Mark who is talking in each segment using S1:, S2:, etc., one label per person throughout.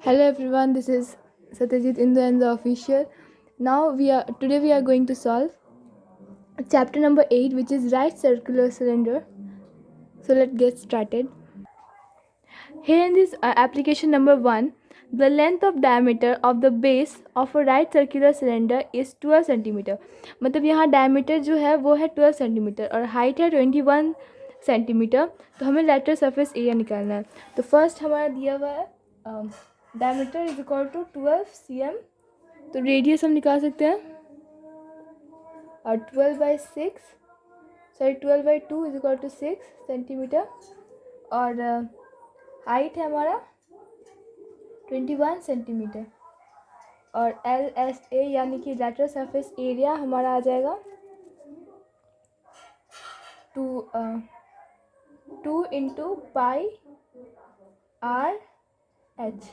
S1: Hello everyone, this is Satyajit Indu and the official. Today we are going to solve chapter number 8, which is right circular cylinder. So let's get started. Here in this application number 1, the length of diameter of the base of a right circular cylinder is 12 cm. मतलब यहाँ diameter जो है वो है 12 cm और height है 21 cm. तो हमें lateral surface area निकालना है. तो first हमारा दिया हुआ है diameter is equal to 12 cm. तो रेडियस हम निकाल सकते हैं और 12/2 इज इक्वल टू 6 सेंटीमीटर और हाइट है हमारा 21 सेंटीमीटर और LSA यानी कि लेटरल सरफेस एरिया हमारा आ जाएगा 2 इंटू पाई आर एच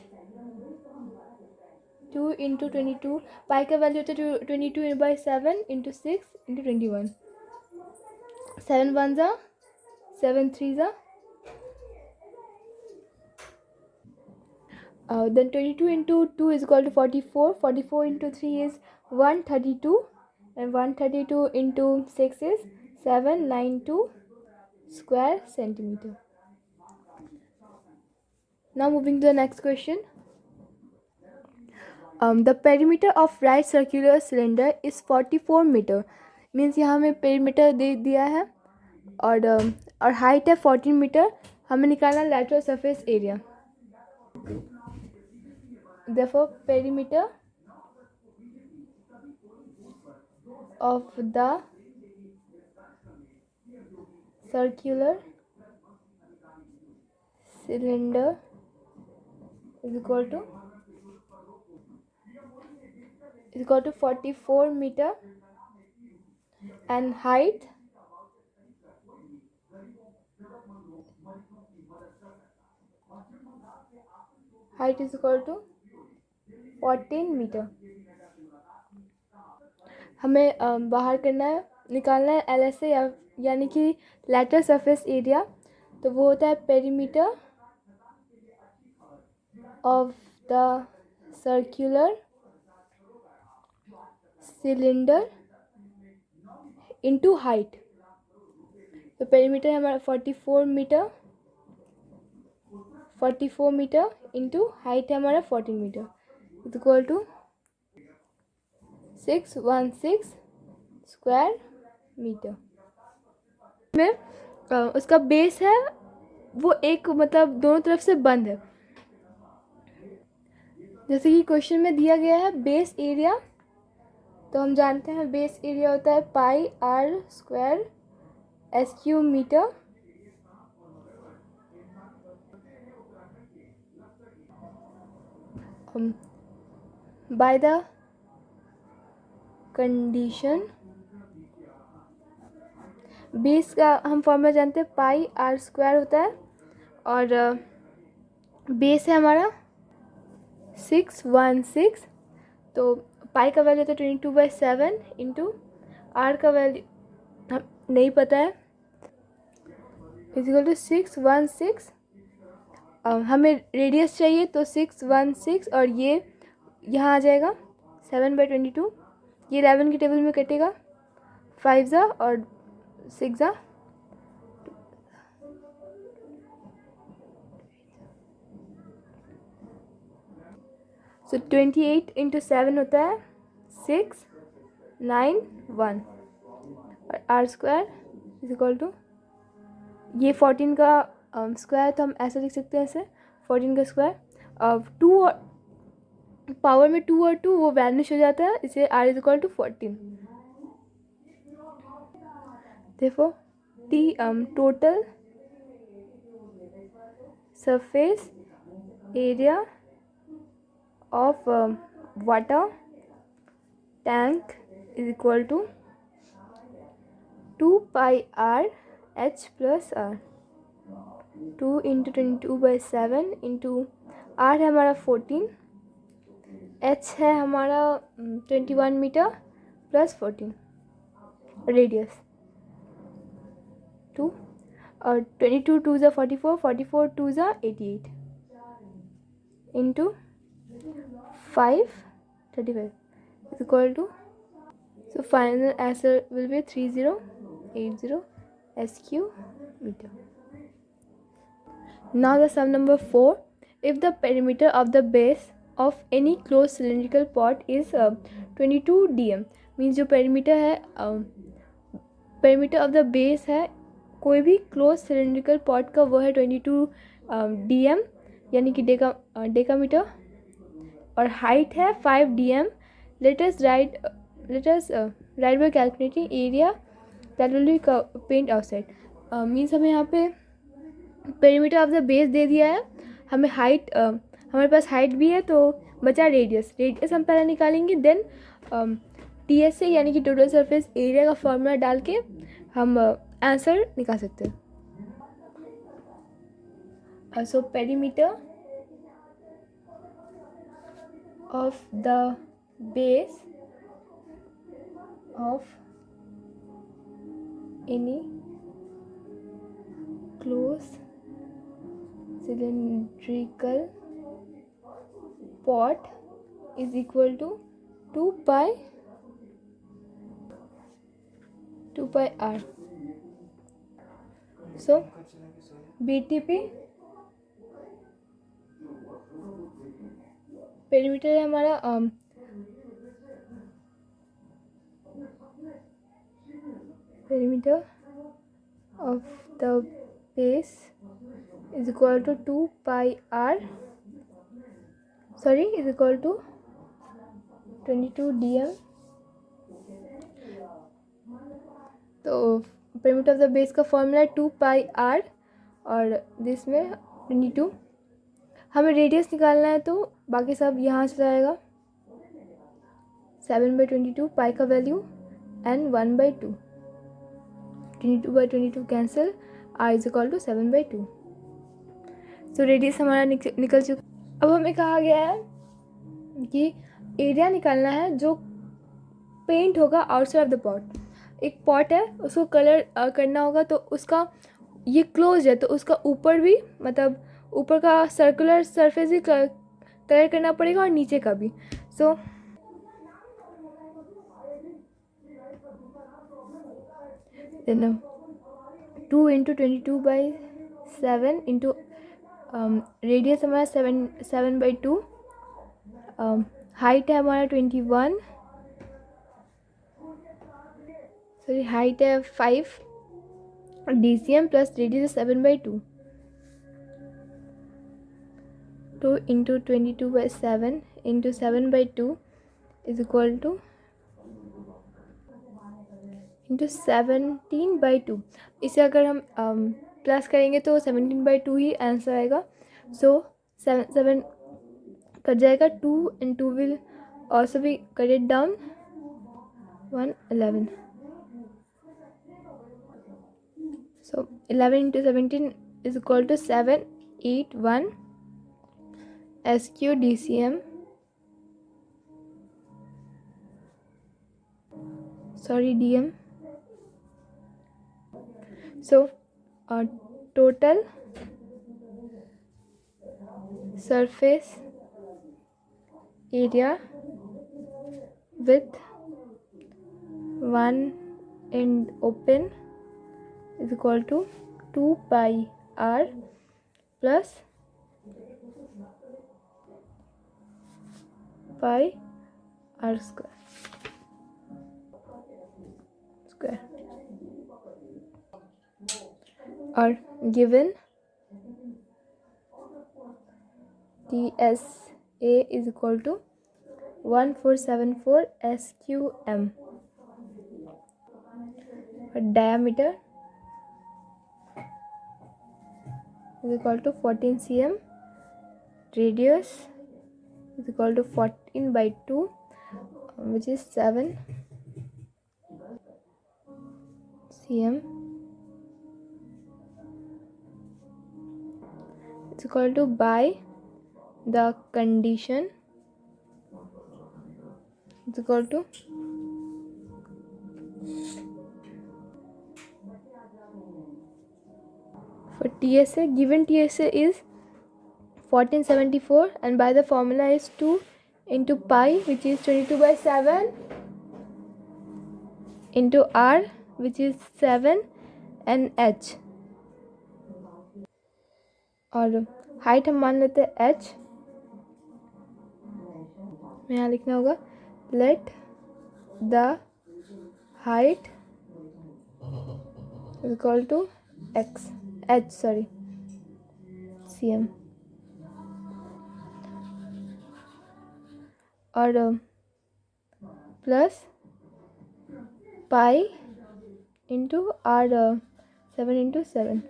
S1: 2 इंटू 22 पाई का वैल्यू होता है 22/7 इंटू 6 इंटू 21 7 1 जा 7 3 जा then 22 into 2 is equal to 44. 44 into 3 is 132 and 132 into 6 is 792 square centimeter. Now moving to the next question. The perimeter of right circular cylinder is 44 meter. Means यहाँ हमें perimeter दे दिया है और height है 14 metre. हमें निकालना lateral surface area. Therefore perimeter of the circular cylinder is equal to 44 meter and height is equal to 14 metre. हमें बाहर करना है, निकालना है LSA यानी कि लेटरल सरफेस एरिया. तो वो होता है perimeter of the circular cylinder into height. तो पेरीमीटर हमारा 44 मीटर इंटू हाइट है हमारा 14 metre is equal to 616 square metre. में उसका बेस है वो एक मतलब दोनों तरफ से बंद है. जैसे कि क्वेश्चन में दिया गया है बेस एरिया, तो हम जानते हैं बेस एरिया होता है pi R square SQ metre by the condition base का हम फॉर्मूला जानते हैं पाई आर स्क्वायर होता है और बेस है हमारा 616. तो पाई का वैल्यू होता है 22/7 इंटू आर का वैल्यू नहीं पता है इजिकल टू 616. हमें रेडियस चाहिए तो 616 और ये यहाँ आ जाएगा 7/22. ये 11 के टेबल में कटेगा 5 जा और 6 जा. सो 28 इंटू 7 होता है 691 और r square is equal to ये 14 का स्क्वायर, तो हम ऐसा लिख सकते हैं ऐसे 14 का स्क्वायर. अब 2 पावर में 2 और 2 वो वैनिश हो जाता है, इसे r इज इक्वल टू 14. देखो total surface area of water tank is equal to 2 pi r h plus r. 2 into 22/7 into r है हमारा 14, h है हमारा 21 मीटर प्लस 14 रेडियस 2 और 22 2 ज़ा 44 44 2 ज़ा 88 into 535 is equal to, so final answer will be 3080 SQ meter. Now the sum number 4. If the perimeter of the base of any closed cylindrical pot is 22 dm, means जो perimeter है, perimeter of the base है कोई भी closed cylindrical pot का, वो है 22 dm यानी कि डेकामीटर, और height है 5 dm. Let us write by calculating area that will be paint outside. Means हमें यहाँ पे पेरीमीटर ऑफ द बेस दे दिया है, हमें हाइट, हमारे पास हाइट भी है, तो बचा रेडियस हम पहले निकालेंगे, देन टी एस से यानी कि टोटल सरफेस एरिया का फॉर्मूला डाल के हम आंसर निकाल सकते हैं. So perimeter of the base of any closed cylindrical pot is equal to 2 pi r. So BTP perimeter है हमारा perimeter of the base is equal to 2 pi r, is equal to 22 dm. तो perimeter of the base का formula है 2 पाई r और this में 22. हमें radius निकालना है, तो बाकी सब यहाँ से जाएगा. 7/22 पाई का value and 1/2. 22/22 cancel, r is equal to 7/2. So radius हमारा निकल चुका. अब हमें कहा गया है कि एरिया निकालना है जो पेंट होगा आउटसाइड ऑफ द पॉट. एक पॉट है, उसको कलर करना होगा, तो उसका ये क्लोज है, तो उसका ऊपर भी, मतलब ऊपर का सर्कुलर सरफेस भी कलर करना पड़ेगा और नीचे का भी. सो देन 2 × 22/7 इंटू रेडियस हमारा 7/2, हाइट है हमारा 21, सॉरी हाइट है 5 DCM plus radius 7/2. 2 × 22/7 into 7/2 is equal two into 17/2. इसे अगर हम प्लस करेंगे तो 17/2 ही आंसर आएगा. सो 7 कट जाएगा, 2 and 2 will also be cut it down, 1 11. So 11 × 17 is equal to 781 SQ DCM, sorry DM. So total surface area with one end open is equal to 2 pi r plus pi r square. Or given TSA is equal to 1474 SQM. Diameter is equal to 14 cm. Radius is equal to 14/2, which is 7 cm. It's equal to by the condition it's equal to for TSA, given TSA is 1474, and by the formula is 2 into pi, which is 22/7, into r, which is 7, and h. और height हम मान लेते हैं h. में यहाँ लिखना होगा let the height is equal to cm. और plus pi into r 7 into 7.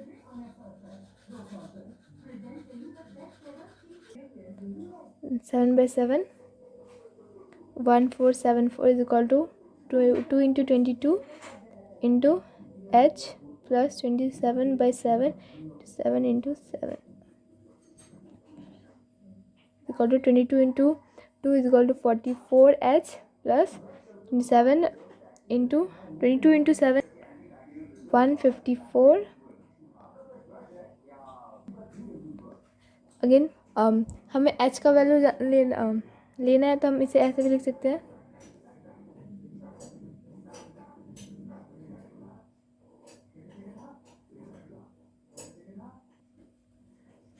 S1: Seven by 7, 1474 is equal to 2 into 22 into h plus 27/7, 7 into 7 is equal to 22 into 2 is equal to 44h plus 27 into 22 into 7, 154. Again हमें h का value लेना है, तो हम इसे ऐसे भी लिख सकते हैं.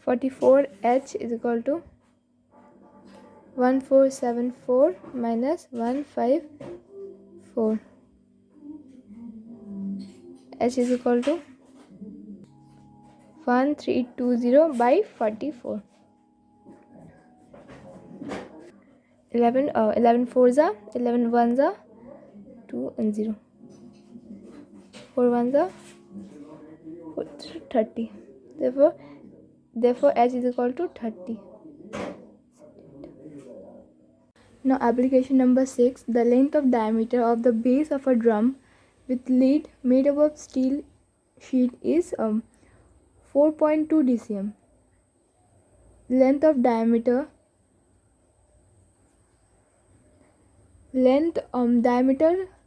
S1: (44h is equal to 1474 minus 154. H is equal to 1320 by 44. 11 4s are 11 1s are 2 and 0. 4 1s are 30. Therefore h is equal to 30. Now application number 6. The length of diameter of the base of a drum with lid made up of steel sheet is 4.2 dcm. Length of diameter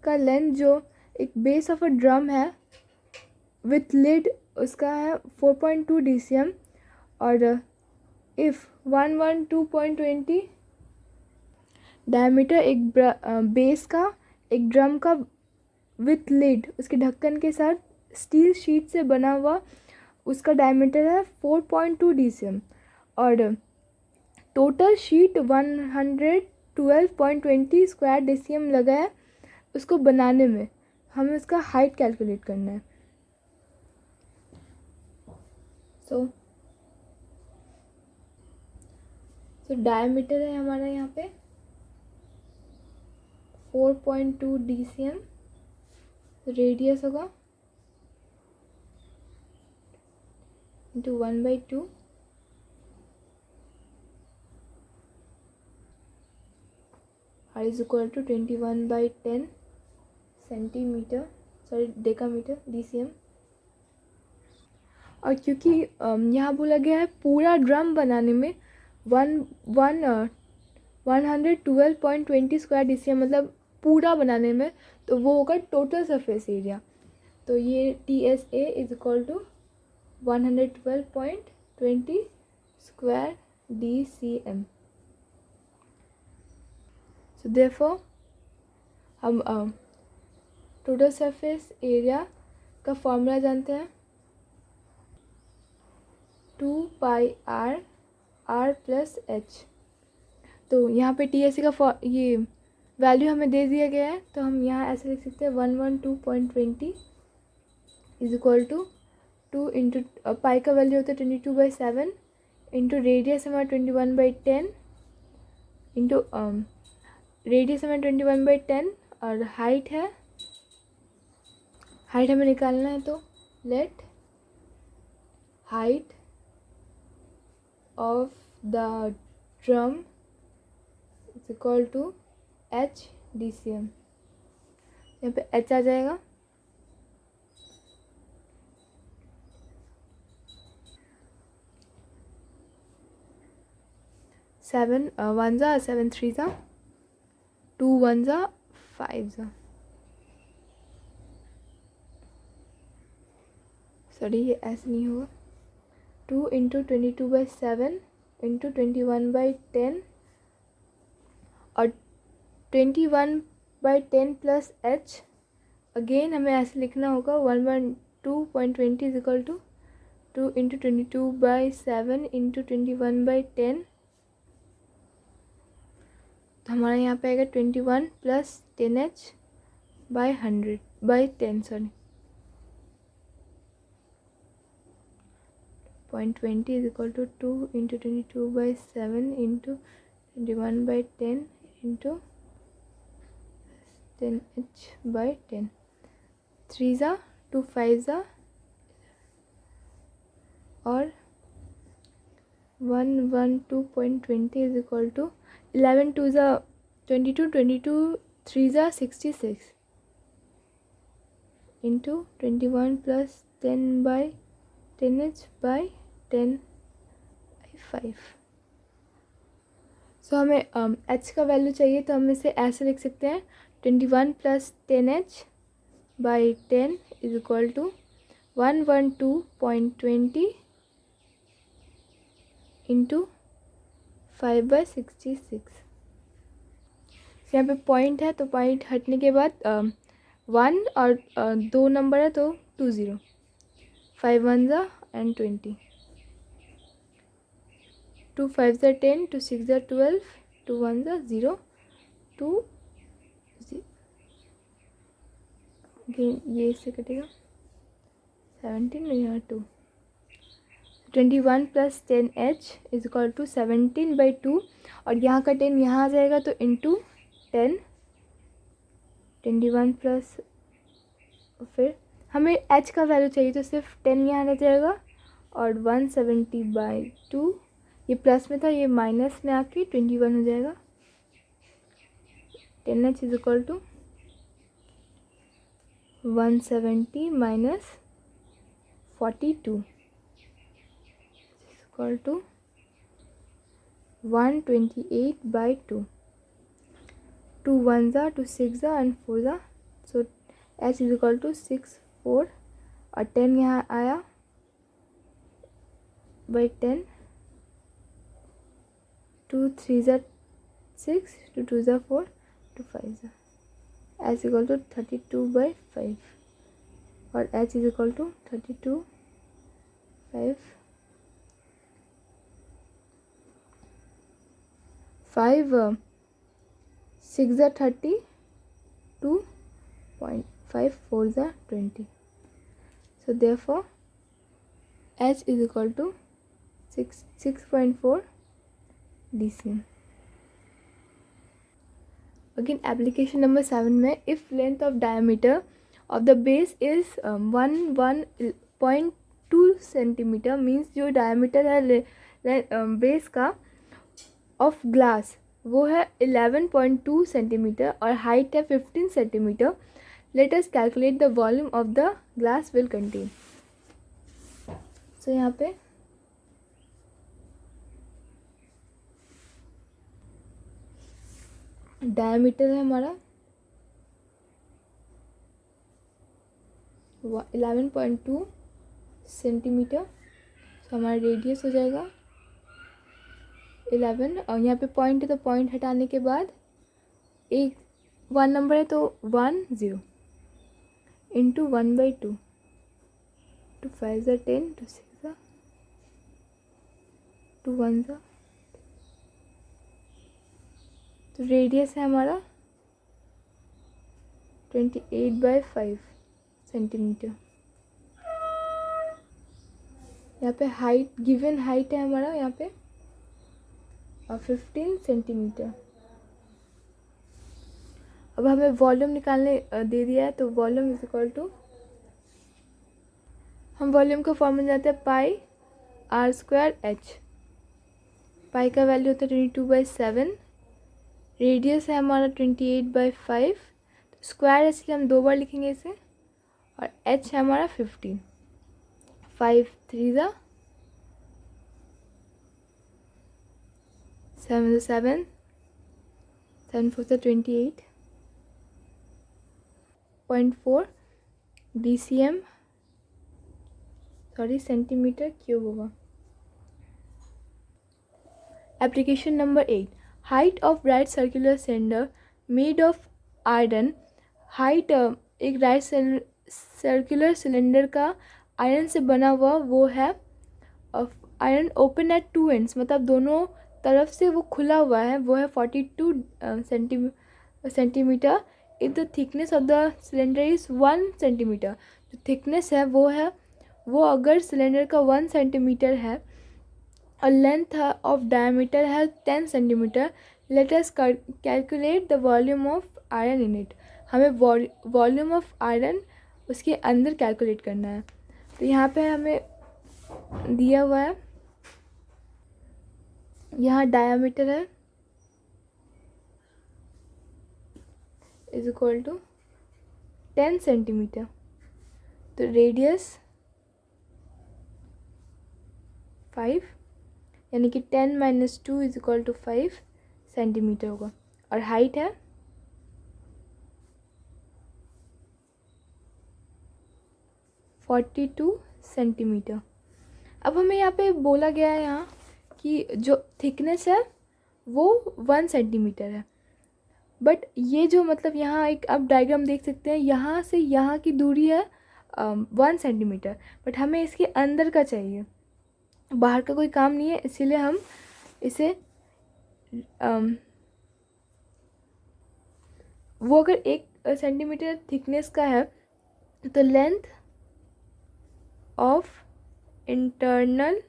S1: का length जो एक base of a drum है with lid उसका है 4.2 dcm. और if 112.20 diameter एक base का एक ड्रम का विथ लिड उसके ढक्कन के साथ स्टील शीट से बना हुआ उसका डायमीटर है 4.2 dcm. और टोटल शीट 112.20 स्क्वायर dcm लगा है उसको बनाने में. हमें उसका हाइट कैलकुलेट करना है. सो डायमीटर है हमारा यहाँ पे 4.2 dcm. रेडियस होगा into 1/2 r is equal to 21/10 centimetre decametre dcm. और क्योंकि यहाँ बोला गया है पूरा ड्रम बनाने में 112.20 स्क्वायर dcm मतलब पूरा बनाने में, तो वो होगा टोटल सरफेस एरिया. तो ये TSA is equal to 112.20 square dcm. So therefore हम टोटल सरफेस एरिया का फॉर्मूला जानते हैं 2 pi r प्लस h. तो यहाँ पे TSA का ये वैल्यू हमें दे दिया गया है, तो हम यहाँ ऐसे लिख सकते हैं 112.20 is equal to 2 into pi का वैल्यू होता है 22/7 इंटू रेडियस हमारा 21/10 इंटू रेडियस हमारा 21/10 और हाइट हमें निकालना है. तो let height of the drum is equal to h dcm. यहाँ पे h आ जाएगा. Seven 1s are 7 3s are 2 1s are 5s are. Sorry ये ऐसे नहीं होगा. 2 इंटू 22/7 इंटू 21/10 और 21/10 प्लस h, अगेन हमें ऐसे लिखना होगा 112.20 is equal to 2 into 22/7 into 21/10, तो हमारा यहाँ पे आएगा 21 plus 10h by 10 sorry 0.20 is equal to 2 into 22/7 into 21/10 into 10h by 10. 3 जा 2 5 जा और 112.20 is equal to 11 2 जा 22 22 3 जा 66 into 21 plus 10 by 10h by 10 by 5. सो हमें h का वैल्यू चाहिए, तो हम इसे ऐसे लिख सकते हैं 21 plus 10h by 10 is equal to 112.20 into 5/66. यहाँ पे पॉइंट है, तो पॉइंट हटने के बाद 1 और 2 नंबर है तो 20, 5 1 जा and 20, 2 5 जा 10, 2 6 जा 12, 2 1 जा 0, 2 ये इससे कटेगा 17 में यहाँ 2, 21 plus 10h is equal to 17/2 और यहाँ का 10 यहाँ आ जाएगा तो इंटू 10, 21 प्लस, फिर हमें h का वैल्यू चाहिए तो सिर्फ 10 यहाँ रह जाएगा और 170/2, ये प्लस में था ये माइनस में आके 21 हो जाएगा. 10h is equal to 170 minus 42 equal to 128/2. 2 1 जा 2 6 जा एंड 4 जा, सो h इज इक्वल टू 6 4 और 10 यहाँ आया बाई 10, 2 3 जा 6, 2 2 जा 4, 2 5 जा, h इक्वल टू 32/5 और h इज इक्वल टू 32/5. 5 6 जा 30, 2.5 4 जा 20, so therefore h is equal to 6.4 dcm. Again application number 7 में if length of diameter of the base is 1.2 centimeter means जो diameter है बेस का ऑफ ग्लास वो है 11.2 centimetre और हाइट है 15 centimetre. Let us calculate the volume of the glass will contain. So यहाँ पे डायमीटर है हमारा 11.2 सेंटीमीटर, तो हमारा रेडियस हो जाएगा 11 और यहाँ पे पॉइंट है तो पॉइंट हटाने के बाद एक 1 नंबर है तो 1 0 इंटू 1/2, 2 5 जा 10, 2 6 जा 2 1 जा, तो रेडियस है हमारा 28/5 सेंटीमीटर. यहाँ पे हाइट गिवन हाइट है हमारा यहाँ पे 15 सेंटीमीटर. अब हमें वॉल्यूम निकालने दे दिया है तो वॉल्यूम इज इक्वल टू, हम वॉल्यूम का फॉर्मूला जानते हैं पाई r²h. पाई का वैल्यू होता है 22/7, रेडियस है हमारा 28/5, तो स्क्वायर इसलिए हम 2 बार लिखेंगे इसे और h है हमारा 15, 5 3 जा 7 7 7 4 28.4 dcm सॉरी सेंटीमीटर क्यूब होगा. Application number 8. Height of right circular cylinder made of iron. Height एक राइट सर्कुलर सिलेंडर का आयरन से बना हुआ वो है iron open at two ends, मतलब दोनों तरफ से वो खुला हुआ है, वो है 42 centimetre. If the thickness of the cylinder is 1 centimetre, जो थिकनेस है वो अगर सिलेंडर का 1 सेंटीमीटर है और लेंथ ऑफ डायमीटर है 10 centimetre, let us calculate the volume of iron in it. हमें वॉल्यूम ऑफ आयरन उसके अंदर कैलकुलेट करना है. तो यहाँ पे हमें दिया हुआ है, यहाँ डायमीटर है इज इक्वल टू 10 सेंटीमीटर, तो रेडियस 5, यानी कि 10 minus 2 is equal to 5 centimetre होगा. और हाइट है 42 सेंटीमीटर. अब हमें यहाँ पे बोला गया है यहाँ कि जो थिकनेस है वो 1 सेंटीमीटर है, बट ये जो मतलब यहाँ एक आप डायग्राम देख सकते हैं, यहाँ से यहाँ की दूरी है 1 सेंटीमीटर, बट हमें इसके अंदर का चाहिए, बाहर का कोई काम नहीं है, इसीलिए हम इसे वो अगर 1 सेंटीमीटर थिकनेस का है तो length of internal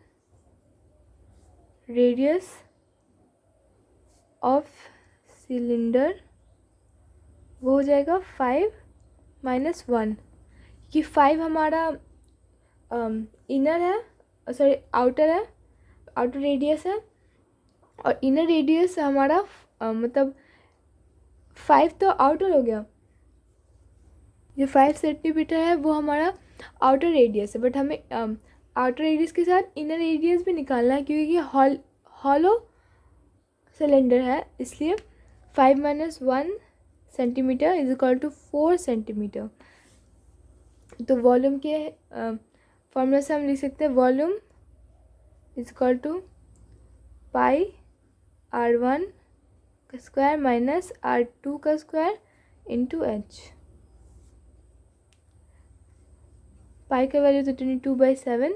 S1: radius of cylinder वो हो जाएगा 5 माइनस 1, कि 5 हमारा इनर है, सॉरी आउटर है, आउटर रेडियस है, और इनर रेडियस हमारा मतलब 5 तो आउटर हो गया, जो 5 सेंटीमीटर है वो हमारा आउटर रेडियस है, बट हमें आउटर रेडियस के साथ इनर रेडियस भी निकालना है, क्योंकि ये हॉलो सिलेंडर है, इसलिए 5 minus 1 centimetre is equal to 4 centimetre. तो वॉल्यूम के फॉर्मूला से हम लिख सकते हैं volume is equal to pi R1 का स्क्वायर माइनस R2 का स्क्वायर इंटू एच. पाई का वैल्यू तो 22/7.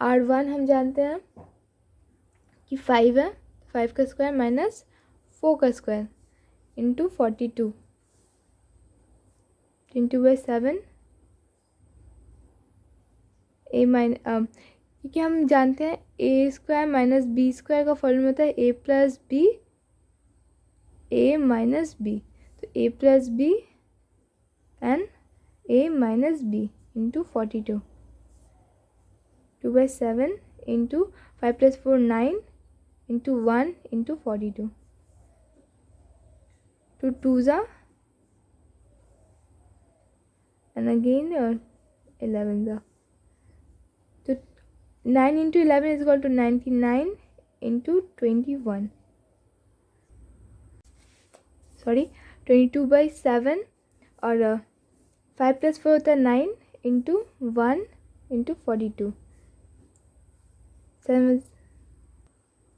S1: R1 हम जानते हैं कि 5 है, 5 का स्क्वायर माइनस 4 का स्क्वायर इंटू 42, 22/7. क्योंकि हम जानते हैं A square minus B square का फॉर्मूला होता है A plus B A minus B, तो A plus B and A minus B into 42, 2/7 into 5 + 4 9 into 1 into 42, 2 2s and again 11s. तो 9 into 11 is equal to 99 into 21, sorry 22/7, और 5 + 4 होता है 9 into 1 into 42,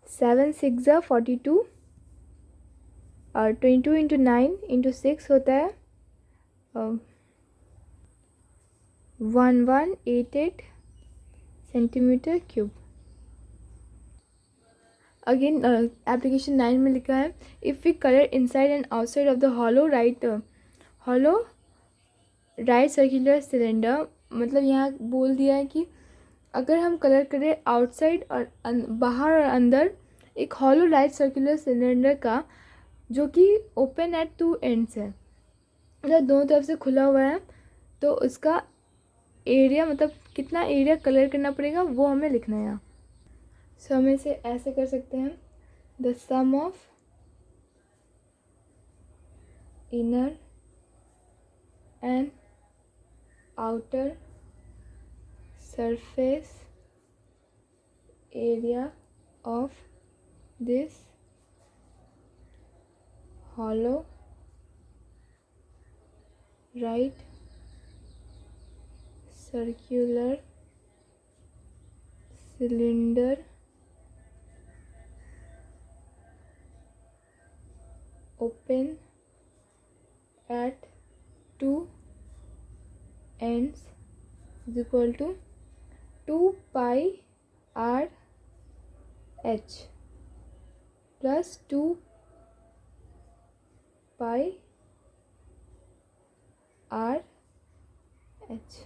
S1: 7 6 42, और 22 into 9 into 6 होता है 1188 centimetre cube. Again application 9 में लिखा है if we colour inside and outside of the hollow right circular cylinder, मतलब यहाँ बोल दिया है कि अगर हम कलर करें आउटसाइड और बाहर और अंदर एक हॉलो राइट सर्कुलर सिलेंडर का, जो कि ओपन एट 2 एंड्स है, मतलब दोनों तरफ से खुला हुआ है, तो उसका एरिया मतलब कितना एरिया कलर करना पड़ेगा वो हमें लिखना है यहाँ. सो हम इसे ऐसे कर सकते हैं, the sum of inner and outer surface area of this hollow right circular cylinder open at two ends is equal to 2 pi r h plus 2 pi r h।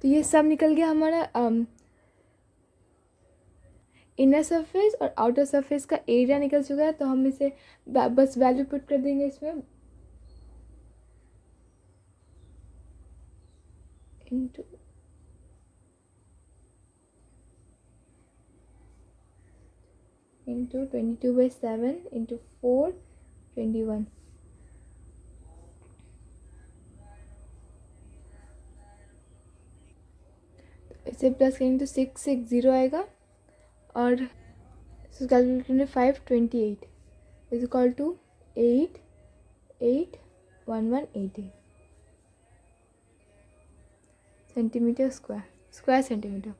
S1: तो ये सब निकल गया हमारा इनर सरफेस और आउटर सरफेस का area निकल चुका है। तो हम इसे बस वैल्यू पुट कर देंगे इसमें इंटू इंटू 22/7 इंटू 4 21। इसे प्लस करेंगे तो 660 आएगा और कैलकुलेटर में 528 is equal to 881188 centimetre square centimetre.